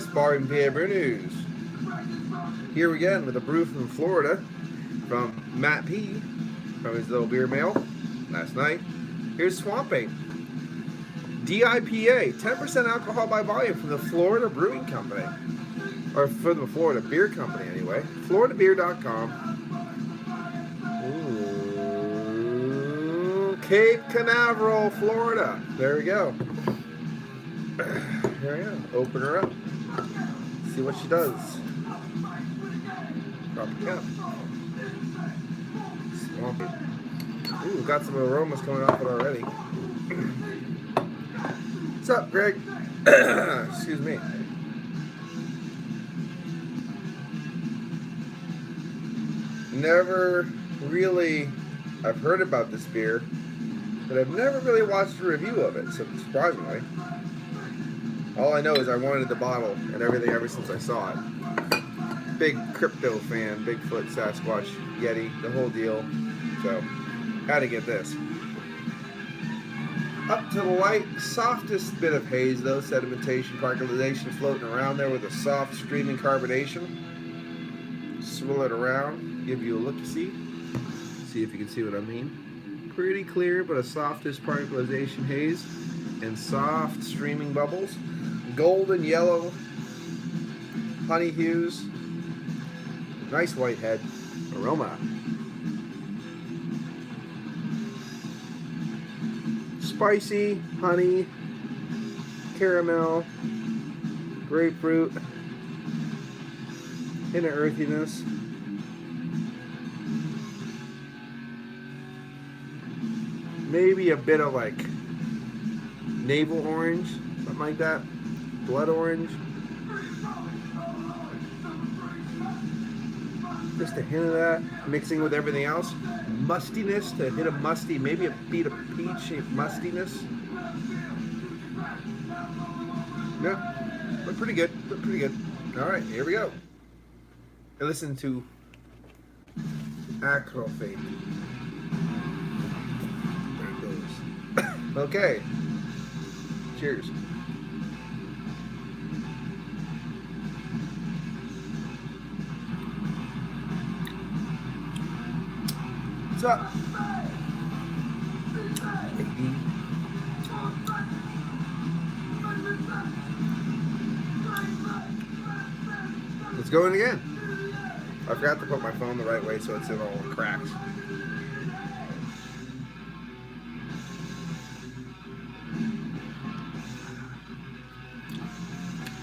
Barring PABrewNews. Here again with a brew from Florida from Matt P. from his little beer mail last night. Here's Swamping. DIPA, 10% alcohol by volume from the Florida Brewing Company. Or from the Florida Beer Company anyway. FloridaBeer.com. Ooh, Cape Canaveral, Florida. There we go. Here I am. Open her up. See what she does. Drop it down. Swampy. Ooh, got some aromas coming off it already. What's up, Greg? Excuse me. Never really, I've heard about this beer, but I've never really watched a review of it, so surprisingly. All I know is I wanted the bottle and everything ever since I saw it. Big crypto fan, Bigfoot, Sasquatch, Yeti, the whole deal. So, had to get this. Up to the light, softest bit of haze though, sedimentation, parkalization floating around there with a soft streaming carbonation. Swirl it around, give you a look-see. See if you can see what I mean. Pretty clear, but a softest parkalization haze and soft streaming bubbles. Golden yellow honey hues, nice white head, aroma. Spicy, honey, caramel, grapefruit, hint of earthiness. Maybe a bit of like navel orange, something like that. Blood orange. Just a hint of that, mixing with everything else. Mustiness, to hit a musty, maybe a beat of peach mustiness. Yeah, but pretty good, but pretty good. All right, here we go. Listen to Acrofate. There it goes. Okay, cheers. What's up? Let's go in again. I forgot to put my phone the right way so it's in all the cracks.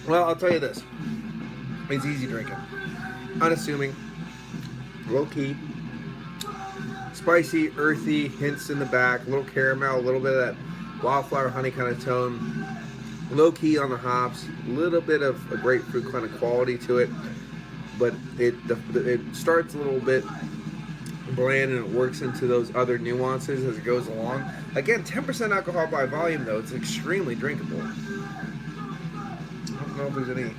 Well, I'll tell you this. It's easy drinking. Unassuming. Low key. Spicy, earthy, hints in the back, a little caramel, a little bit of that wildflower honey kind of tone. Low key on the hops, a little bit of a grapefruit kind of quality to it, but it starts a little bit bland and it works into those other nuances as it goes along. Again, 10% alcohol by volume though, it's extremely drinkable. I don't know if there's any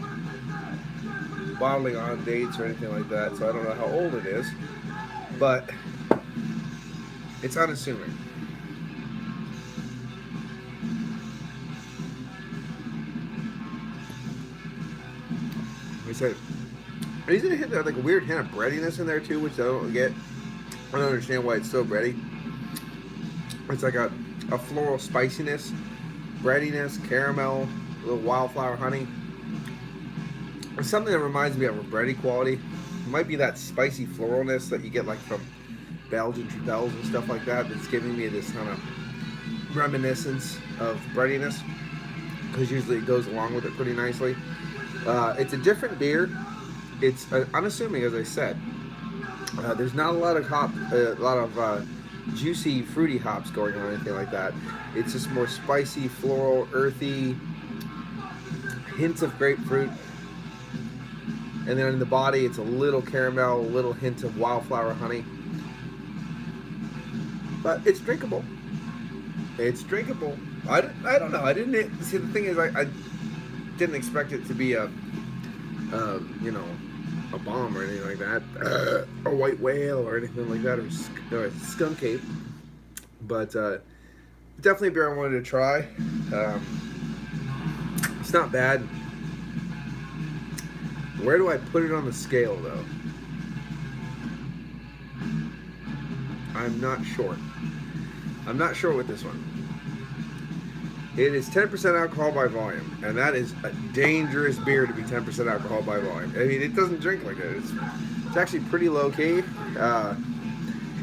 bottling on dates or anything like that, so I don't know how old it is, but it's unassuming. Like I said, he's gonna hit like a weird hint of breadiness in there too, which I don't get. I don't understand why it's so bready. It's like a floral spiciness, breadiness, caramel, a little wildflower honey. It's something that reminds me of a bready quality. It might be that spicy floralness that you get like from Belgian Trudels and stuff like that that's giving me this kind of reminiscence of breadiness, because usually it goes along with it pretty nicely. It's a different beer. It's unassuming, as I said. There's not a lot of juicy, fruity hops going on or anything like that. It's just more spicy, floral, earthy, hints of grapefruit. And then in the body, it's a little caramel, a little hint of wildflower honey. But it's drinkable. It's drinkable. I don't know. I didn't see. The thing is, I didn't expect it to be a bomb or anything like that, a white whale or anything like that, or a skunk ape. But definitely a beer I wanted to try. It's not bad. Where do I put it on the scale, though? I'm not sure. I'm not sure with this one. It is 10% alcohol by volume, and that is a dangerous beer to be 10% alcohol by volume. I mean, it doesn't drink like it. It's actually pretty low-key.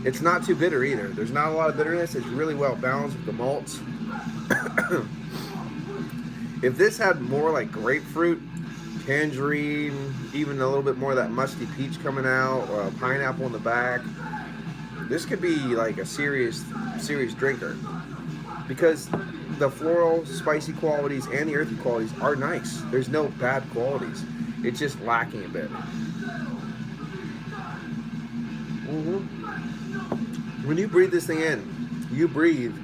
It's not too bitter either. There's not a lot of bitterness. It's really well balanced with the malts. If this had more like grapefruit, tangerine, even a little bit more of that musty peach coming out, or a pineapple in the back, this could be like a serious drinker. Because the floral, spicy qualities and the earthy qualities are nice. There's no bad qualities. It's just lacking a bit. When you breathe this thing in, you breathe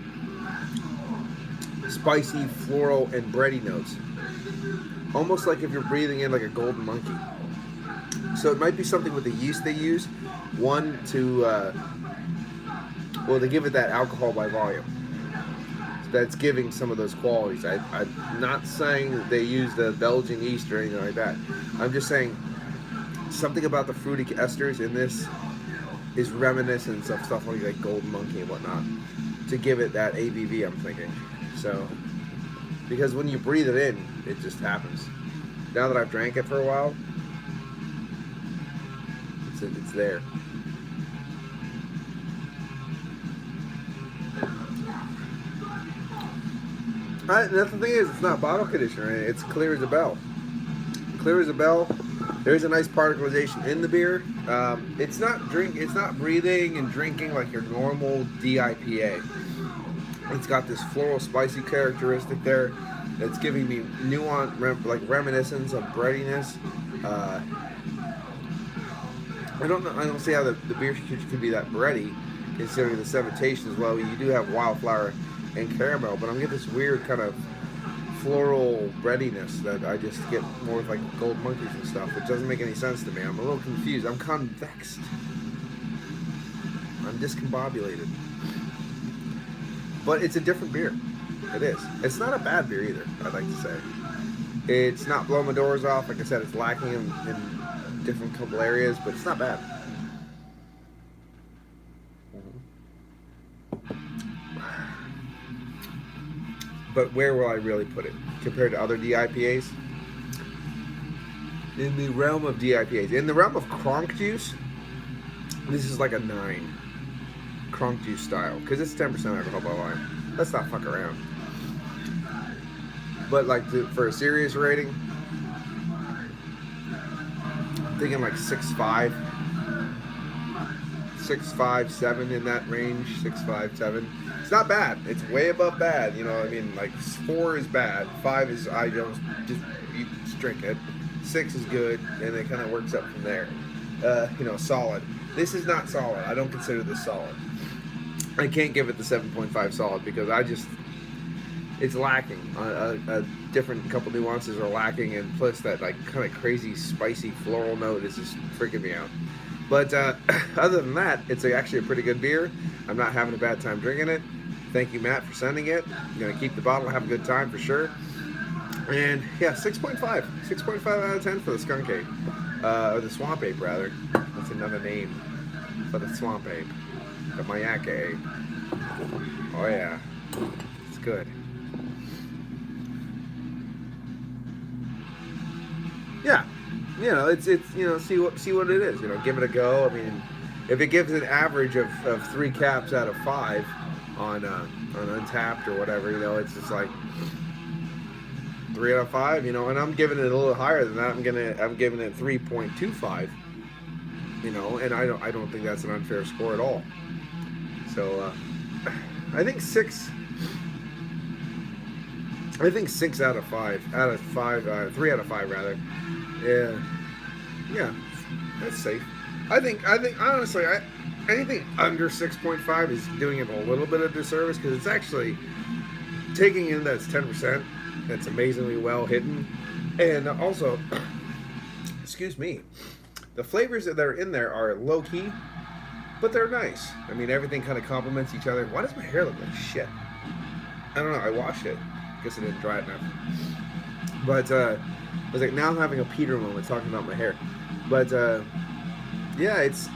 spicy, floral, and bready notes. Almost like if you're breathing in like a golden monkey. So it might be something with the yeast they use. One, to give it that alcohol by volume. That's giving some of those qualities. I'm not saying that they use the Belgian yeast or anything like that. I'm just saying something about the fruity esters in this is reminiscent of stuff like Golden Monkey and whatnot to give it that ABV, I'm thinking. So, because when you breathe it in, it just happens. Now that I've drank it for a while, it's there. The thing is, it's not bottle conditioner. It's clear as a bell. Clear as a bell. There's a nice particularization in the beer. It's not breathing and drinking like your normal DIPA. It's got this floral, spicy characteristic there that's giving me nuance, like reminiscence of breadiness. I don't see how the beer could be that bready, considering the cementation as well. You do have wildflower and caramel, but I'm getting this weird kind of floral breadiness that I just get more with like gold monkeys and stuff, which doesn't make any sense to me. I'm a little confused. I'm convexed. I'm discombobulated. But it's a different beer. It is. It's not a bad beer either, I'd like to say. It's not blowing my doors off. Like I said, it's lacking in different couple areas, but it's not bad. But where will I really put it compared to other DIPAs? In the realm of DIPAs. In the realm of Kronk juice, this is like a 9. Kronk juice style. Because it's 10% alcohol by volume. Let's not fuck around. But like for a serious rating, I'm thinking like 6.5. 6.5, 7 in that range. 6.5, 7. It's not bad. It's way above bad. You know, I mean, like 4 is bad. 5 is I don't just you just drink it. 6 is good, and it kind of works up from there. Solid. This is not solid. I don't consider this solid. I can't give it the 7.5 solid because it's lacking. A different couple nuances are lacking, and plus that like kind of crazy spicy floral note is just freaking me out. But other than that, it's actually a pretty good beer. I'm not having a bad time drinking it. Thank you, Matt, for sending it. I'm going to keep the bottle, have a good time for sure. And yeah, 6.5. 6.5 out of 10 for the skunk ape. Or the swamp ape, rather. That's another name for the swamp ape. The Mayaka ape. Oh yeah. It's good. Yeah. It's see what it is. Give it a go. I mean, if it gives an average of 3 caps out of 5 on Untapped or whatever, it's just like 3 out of 5. And I'm giving it a little higher than that. I'm giving it 3.25. And I don't think that's an unfair score at all. So I think 6. I think 6 out of 5. 3 out of 5 rather. Yeah, that's safe. I think honestly, anything under 6.5 is doing it a little bit of disservice because it's actually taking in that's 10%. That's amazingly well hidden, and also, excuse me, the flavors that are in there are low key, but they're nice. I mean, everything kind of complements each other. Why does my hair look like shit? I don't know. I washed it. Guess I didn't dry it enough. But I was like, now I'm having a Peter moment talking about my hair. But yeah, it's.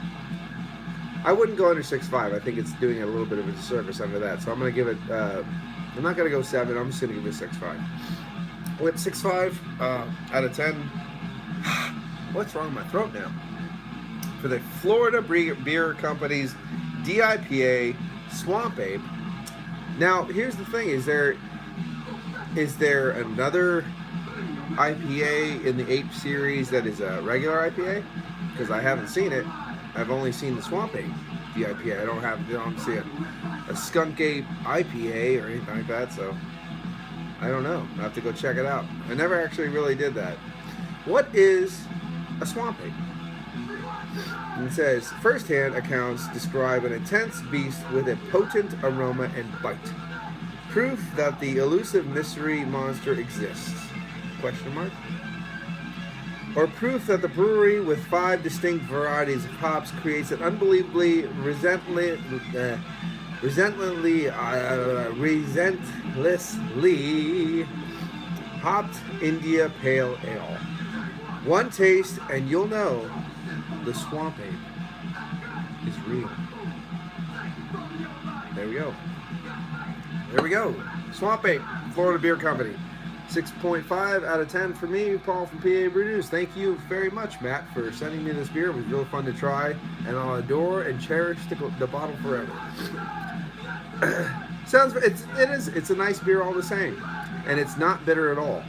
I wouldn't go under 6.5. I think it's doing it a little bit of a disservice under that. So I'm gonna give it. I'm not gonna go 7. I'm just gonna give it 6.5. With 6.5 out of 10. What's wrong with my throat now? For the Florida Beer Company's DIPA Swamp Ape. Now, here's the thing: is there another IPA in the Ape series that is a regular IPA? Because I haven't seen it. I've only seen the Swamp Ape DIPA. I don't see a Skunk Ape IPA or anything like that. So I don't know. I have to go check it out. I never actually really did that. What is a Swamp Ape? And it says, first-hand accounts describe an intense beast with a potent aroma and bite. Proof that the elusive mystery monster exists? Question mark. Or proof that the brewery with 5 distinct varieties of hops creates an unbelievably relentlessly hopped India Pale Ale. One taste and you'll know the Swamp Ape is real. There we go. There we go. Swamp Ape, Florida Beer Company. 6.5 out of 10 for me, Paul from PABrewNews. Thank you very much, Matt, for sending me this beer. It was real fun to try, and I'll adore and cherish the bottle forever. It's a nice beer all the same, and it's not bitter at all.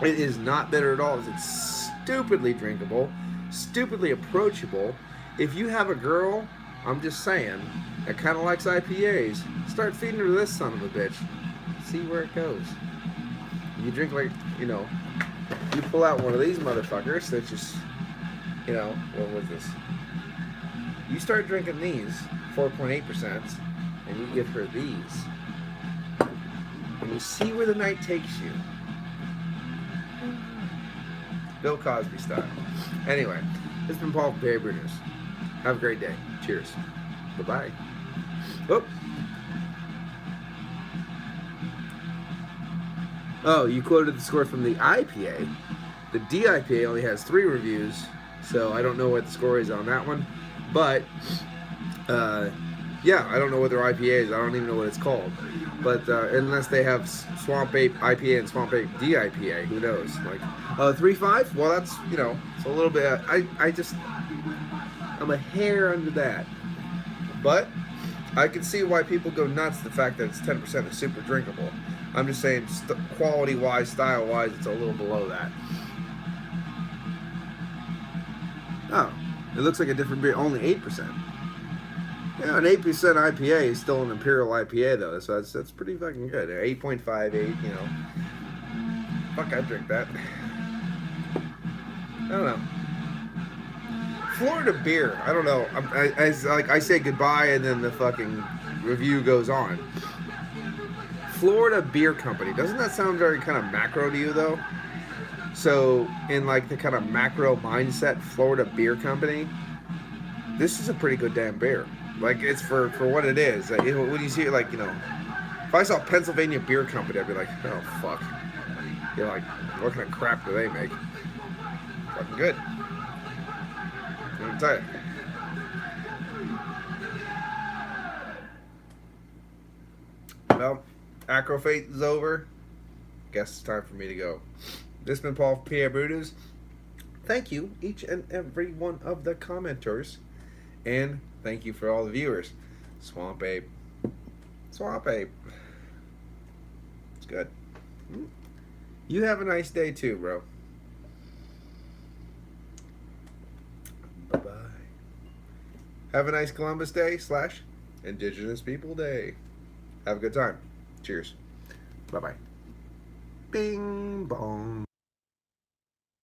It is not bitter at all. It's stupidly drinkable, stupidly approachable. If you have a girl, I'm just saying, that kind of likes IPAs, start feeding her this son of a bitch. See where it goes. You drink like, you pull out one of these motherfuckers that just, what was this? You start drinking these, 4.8%, and you give her these. And you see where the night takes you. Bill Cosby style. Anyway, this has been Paul from PABrewNews. Have a great day. Cheers. Bye-bye. Oh. Oh, you quoted the score from the IPA. The DIPA only has 3 reviews, so I don't know what the score is on that one. But, yeah, I don't know what their IPA is. I don't even know what it's called. But unless they have Swamp Ape IPA and Swamp Ape DIPA, who knows? Like, 3.5? Well, that's, it's a little bit. I'm a hair under that. But I can see why people go nuts. The fact that it's 10% is super drinkable. I'm just saying, quality-wise, style-wise, it's a little below that. Oh, it looks like a different beer. Only 8%. Yeah, an 8% IPA is still an Imperial IPA, though, so that's pretty fucking good. 8.58, Fuck, I'd drink that. I don't know. Florida beer, I don't know. I say goodbye, and then the fucking review goes on. Florida Beer Company. Doesn't that sound very kind of macro to you, though? So, in like the kind of macro mindset, Florida Beer Company, this is a pretty good damn beer. Like, it's for what it is. Like, when you see it, like, if I saw Pennsylvania Beer Company, I'd be like, oh, fuck. You're like, what kind of crap do they make? Fucking good. Let me tell you. Well, Acrofate is over. Guess it's time for me to go. This has been Paul from PABrewNews. Thank you, each and every one of the commenters. And thank you for all the viewers. Swamp Ape. Swamp Ape. It's good. You have a nice day too, bro. Bye-bye. Have a nice Columbus Day / Indigenous People Day. Have a good time. Cheers. Bye-bye. Bing bong.